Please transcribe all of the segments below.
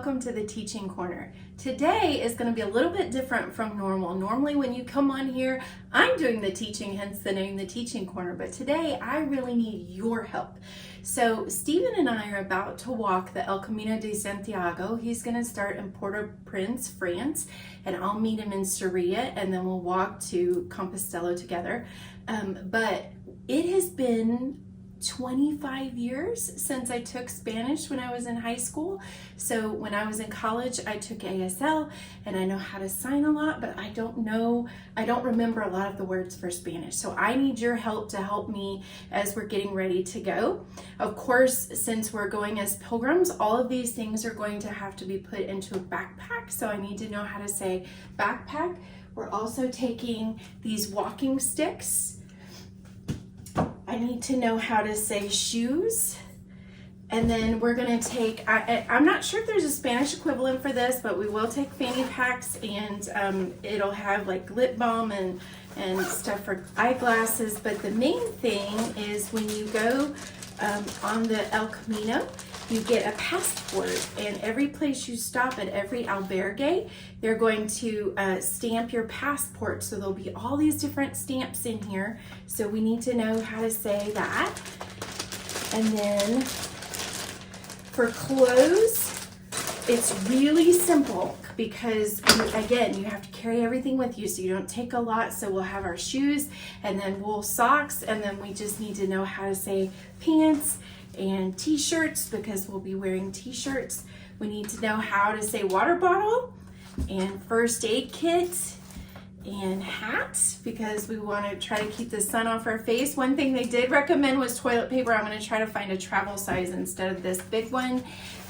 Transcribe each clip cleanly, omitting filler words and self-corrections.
welcome to the Teaching Corner. Today is going to be a little bit different from normal. Normally when you come on here, I'm doing the teaching, hence the name, the Teaching Corner, but today I really need your help. So Stephen and I are about to walk the El Camino de Santiago. He's going to start in Port-au-Prince, France, and I'll meet him in Sarria, and then we'll walk to Compostela together. But it has been 25 years since I took Spanish when I was in high school. So when I was in college, I took ASL and I know how to sign a lot, but I don't remember a lot of the words for Spanish. So I need your help to help me as we're getting ready to go. Of course, since we're going as pilgrims, all of these things are going to have to be put into a backpack. So I need to know how to say backpack. We're also taking these walking sticks. I need to know how to say shoes. And then we're gonna take, I'm not sure if there's a Spanish equivalent for this, but we will take fanny packs, and it'll have like lip balm and stuff for eyeglasses. But the main thing is when you go on the El Camino, you get a passport, and every place you stop at every albergue, they're going to stamp your passport. So there'll be all these different stamps in here. So we need to know how to say that. And then for clothes, it's really simple because again, you have to carry everything with you, so you don't take a lot. So we'll have our shoes and then wool socks, and then we just need to know how to say pants and t-shirts because we'll be wearing t-shirts. We need to know how to say water bottle and first aid kit and hats because we want to try to keep the sun off our face. One thing they did recommend was toilet paper. I'm going to try to find a travel size instead of this big one.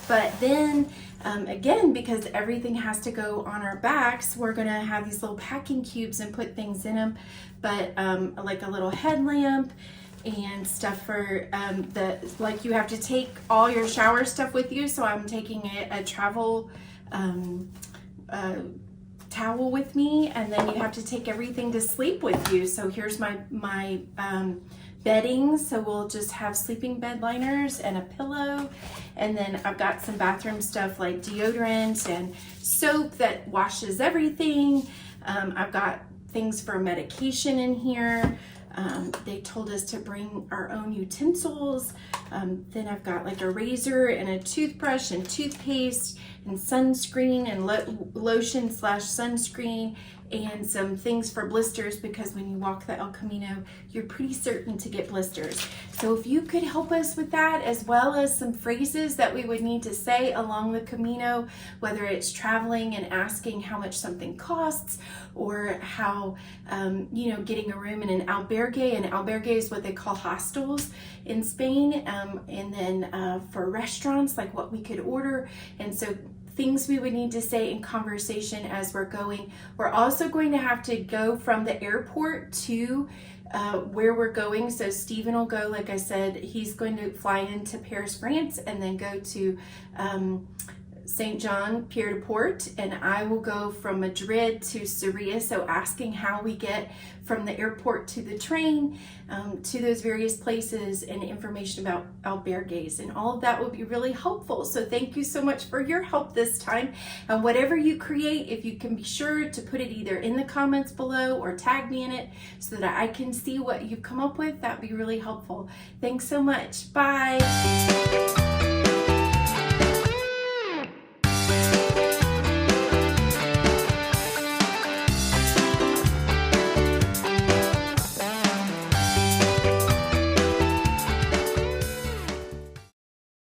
But then again, because everything has to go on our backs, we're going to have these little packing cubes and put things in them, but like a little headlamp and stuff for like you have to take all your shower stuff with you. So I'm taking a travel towel with me, and then you have to take everything to sleep with you. So here's my bedding. So we'll just have sleeping bed liners and a pillow. And then I've got some bathroom stuff like deodorant and soap that washes everything. I've got things for medication in here. They told us to bring our own utensils. Then I've got like a razor and a toothbrush and toothpaste and sunscreen and lotion / sunscreen and some things for blisters because when you walk the El Camino, you're pretty certain to get blisters. So if you could help us with that, as well as some phrases that we would need to say along the Camino, whether it's traveling and asking how much something costs, or how, getting a room in an albergue. An albergue is what they call hostels in Spain. And then for restaurants, like what we could order. And so things we would need to say in conversation as we're going. We're also going to have to go from the airport to where we're going. So Stephen will go, like I said, he's going to fly into Paris, France, and then go to St. John, Pied-de-Port, and I will go from Madrid to Sarria. So asking how we get from the airport to the train to those various places and information about albergues, and all of that will be really helpful. So thank you so much for your help this time. And whatever you create, if you can be sure to put it either in the comments below or tag me in it so that I can see what you've come up with, that'd be really helpful. Thanks so much. Bye.